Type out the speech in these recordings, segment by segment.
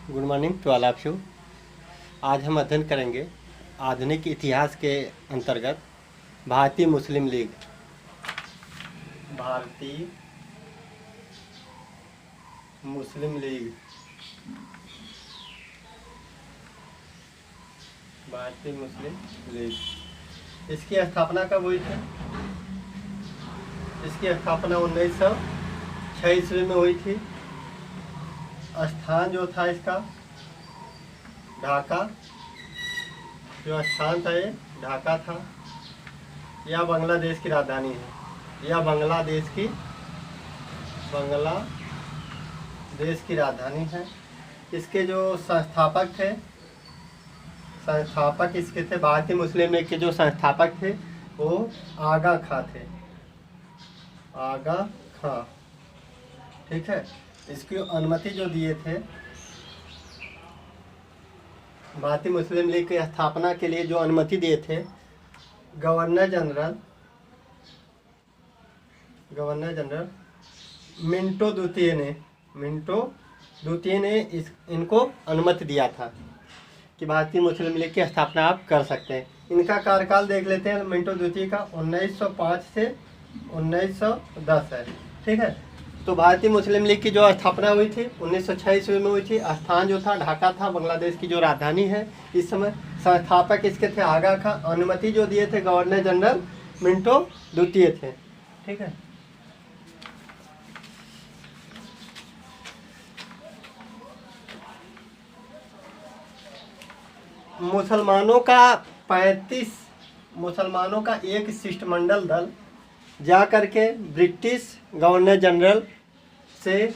Good morning to all of you. आज हम अध्ययन करेंगे आधुनिक इतिहास के अंतर्गत भारतीय मुस्लिम लीग। भारतीय मुस्लिम लीग भारतीय मुस्लिम लीग इसकी स्थापना कब हुई थी? इसकी स्थापना 1906 ईस्वी में हुई थी। स्थान जो था इसका ढाका, जो स्थान था ये ढाका था। यह बांग्लादेश की राजधानी है। यह बांग्लादेश की राजधानी है। इसके जो संस्थापक इसके थे, भारतीय मुस्लिम लीग के जो संस्थापक थे वो आगा खां थे। आगा खां, ठीक है। इसकी अनुमति जो दिए थे, भारतीय मुस्लिम लीग की स्थापना के लिए जो अनुमति दिए थे, गवर्नर जनरल मिंटो द्वितीय ने इनको अनुमति दिया था कि भारतीय मुस्लिम लीग की स्थापना आप कर सकते हैं। इनका कार्यकाल देख लेते हैं। मिंटो द्वितीय का 1905 से 1910 है, ठीक है। तो भारतीय मुस्लिम लीग की जो स्थापना हुई थी 1906 ईस्वी में हुई थी। स्थान जो था ढाका था, बांग्लादेश की जो राजधानी है इस समय। संस्थापक इसके थे आगा खां। अनुमति जो दिए थे गवर्नर जनरल मिंटो द्वितीय थे, ठीक है। मुसलमानों का एक शिष्टमंडल दल जा करके ब्रिटिश गवर्नर जनरल से,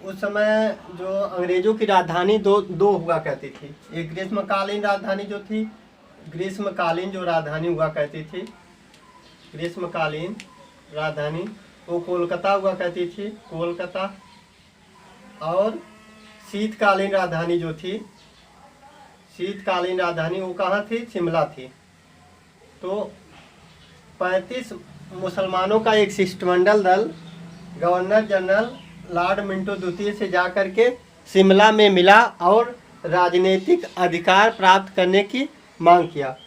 उस समय जो अंग्रेज़ों की राजधानी दो हुआ करती थी। एक ग्रीष्मकालीन राजधानी जो थी, ग्रीष्मकालीन जो राजधानी हुआ करती थी, ग्रीष्मकालीन राजधानी वो कोलकाता हुआ करती थी, कोलकाता। और शीतकालीन राजधानी जो थी, शीतकालीन राजधानी वो कहाँ थी? शिमला थी। तो 35 मुसलमानों का एक शिष्टमंडल दल गवर्नर जनरल लॉर्ड मिंटो द्वितीय से जाकर के शिमला में मिला और राजनीतिक अधिकार प्राप्त करने की मांग किया।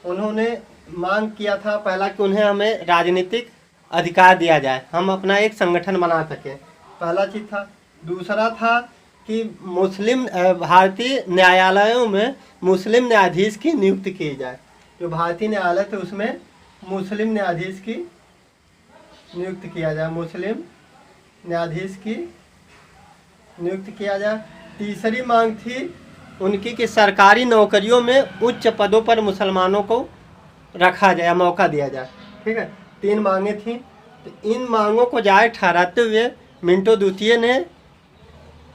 उन्होंने मांग किया था पहला कि उन्हें हमें राजनीतिक अधिकार दिया जाए, हम अपना एक संगठन बना सकें, पहला चीज़ था। दूसरा था कि भारतीय न्यायालयों में मुस्लिम न्यायाधीश की नियुक्ति की जाए। जो भारतीय न्यायालय थे उसमें मुस्लिम न्यायाधीश की नियुक्त किया जाए, मुस्लिम न्यायाधीश की नियुक्त किया जाए। तीसरी मांग थी उनकी कि सरकारी नौकरियों में उच्च पदों पर मुसलमानों को रखा जाए, मौका दिया जाए, ठीक है। 3 मांगें थीं। तो इन मांगों को जायज़ ठहराते हुए मिंटो द्वितीय ने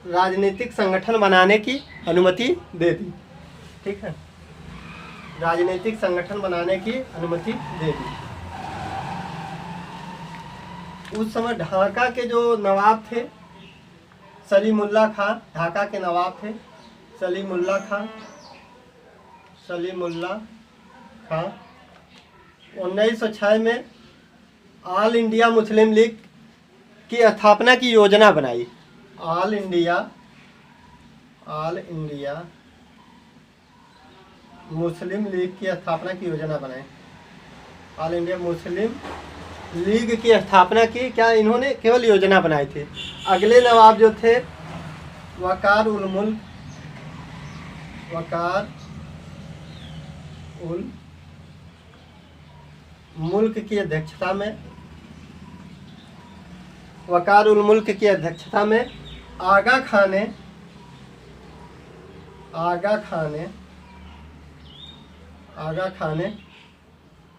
राजनीतिक संगठन बनाने की अनुमति दे दी, ठीक है। राजनीतिक संगठन बनाने की अनुमति दे दी। उस समय ढाका के जो नवाब थे सलीमुल्लाह खां, ढाका के नवाब थे सलीमुल्लाह खां 1906 में ऑल इंडिया मुस्लिम लीग की स्थापना की योजना बनाई। ऑल इंडिया मुस्लिम लीग की स्थापना की योजना बनाई। ऑल इंडिया मुस्लिम लीग की स्थापना की, क्या इन्होंने केवल योजना बनाई थी। अगले नवाब जो थे वकार उल मुल्क की अध्यक्षता में आगा खां ने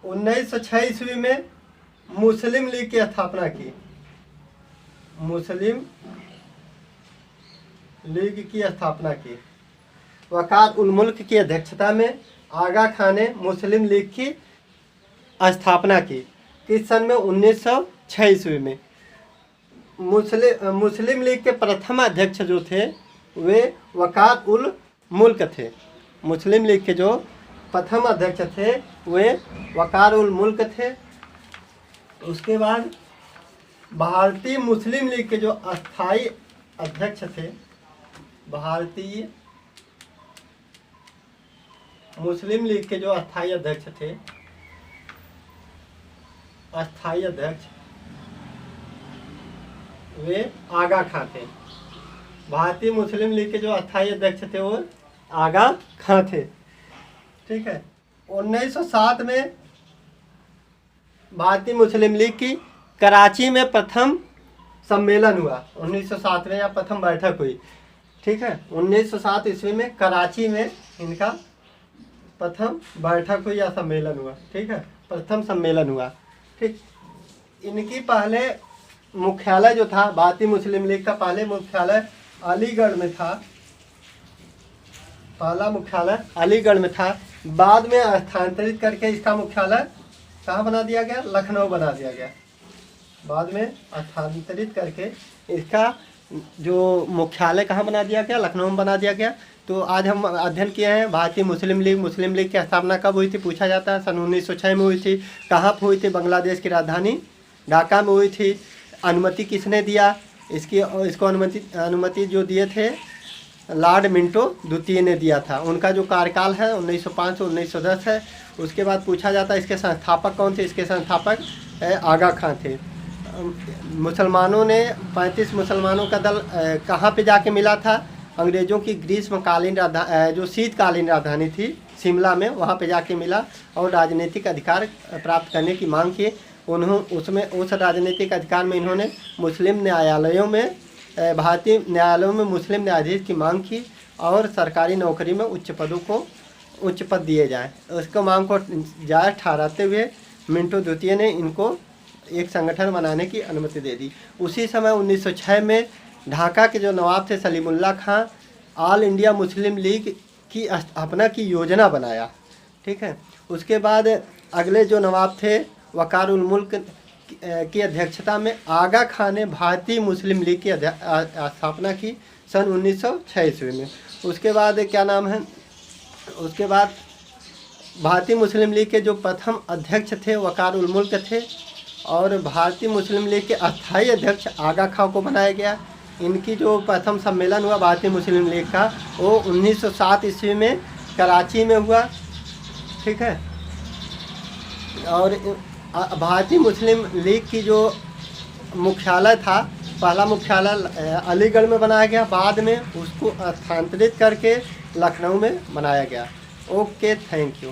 1906 ईस्वी में मुस्लिम लीग की स्थापना की। मुस्लिम लीग की स्थापना की। वकार उल मुल्क की अध्यक्षता में आगा खां ने मुस्लिम लीग की स्थापना की। किस सन में? 1906 ईस्वी में। मुस्लिम लीग के प्रथम अध्यक्ष जो थे वे वकार उल मुल्क थे। मुस्लिम लीग के जो प्रथम अध्यक्ष थे वे वकार उल मुल्क थे। उसके बाद भारतीय मुस्लिम लीग के जो अस्थाई अध्यक्ष थे भारतीय मुस्लिम लीग के जो अस्थायी अध्यक्ष थे, अस्थायी अध्यक्ष वे आगा खां थे। भारतीय मुस्लिम लीग के जो अस्थायी अध्यक्ष थे वो आगा खां थे। ठीक है। 1907 में भारतीय मुस्लिम लीग की कराची में प्रथम सम्मेलन हुआ। 1907 में या प्रथम बैठक हुई। ठीक है। 1907 ईस्वी में कराची में इनका प्रथम बैठक हुई या सम्मेलन हुआ। ठीक है। प्रथम सम्मेलन हुआ। ठीक। इनकी पहले मुख्यालय जो था, भारतीय मुस्लिम लीग का पहले मुख्यालय अलीगढ़ में था। पहला मुख्यालय अलीगढ़ में था। बाद में स्थानांतरित करके इसका मुख्यालय कहाँ बना दिया गया? लखनऊ बना दिया गया। बाद में स्थानांतरित करके इसका जो मुख्यालय कहाँ बना दिया गया? लखनऊ में बना दिया गया। तो आज हम अध्ययन किए हैं भारतीय मुस्लिम लीग। मुस्लिम लीग की स्थापना कब हुई थी पूछा जाता है। सन 1906 में हुई थी। कहाँ पर हुई थी? बांग्लादेश की राजधानी ढाका में हुई थी। अनुमति किसने दिया इसको? अनुमति जो दिए थे लॉर्ड मिंटो द्वितीय ने दिया था। उनका जो कार्यकाल है 1905 से 1910 है। उसके बाद पूछा जाता है इसके संस्थापक कौन थे? इसके संस्थापक आगा खां थे। मुसलमानों ने 35 मुसलमानों का दल कहाँ पे जाके मिला था? अंग्रेज़ों की ग्रीष्मकालीन जो शीतकालीन राजधानी थी शिमला में, वहाँ पे जाके मिला और राजनीतिक अधिकार प्राप्त करने की मांग की। उस राजनीतिक अधिकार में इन्होंने मुस्लिम न्यायालयों में भारतीय न्यायालयों में मुस्लिम न्यायाधीश की मांग की और सरकारी नौकरी में उच्च पद दिए जाएं। उसको मांग को जायज़ ठहराते हुए मिंटो द्वितीय ने इनको एक संगठन बनाने की अनुमति दे दी। उसी समय 1906 में ढाका के जो नवाब थे सलीमुल्लाह खां ऑल इंडिया मुस्लिम लीग की स्थापना की योजना बनाया। ठीक है। उसके बाद अगले जो नवाब थे वकार उल मुल्क की अध्यक्षता में आगा खां ने भारतीय मुस्लिम लीग की स्थापना की सन 1906 ईस्वी में। उसके बाद क्या नाम है? उसके बाद भारतीय मुस्लिम लीग के जो प्रथम अध्यक्ष थे वकार उल मुल्क थे और भारतीय मुस्लिम लीग के अस्थायी अध्यक्ष आगा खां को बनाया गया। इनकी जो प्रथम सम्मेलन हुआ भारतीय मुस्लिम लीग का वो 1907 ईस्वी में कराची में हुआ। ठीक है। और भारतीय मुस्लिम लीग की जो मुख्यालय था, पहला मुख्यालय अलीगढ़ में बनाया गया। बाद में उसको स्थानांतरित करके लखनऊ में बनाया गया। Okay, thank you.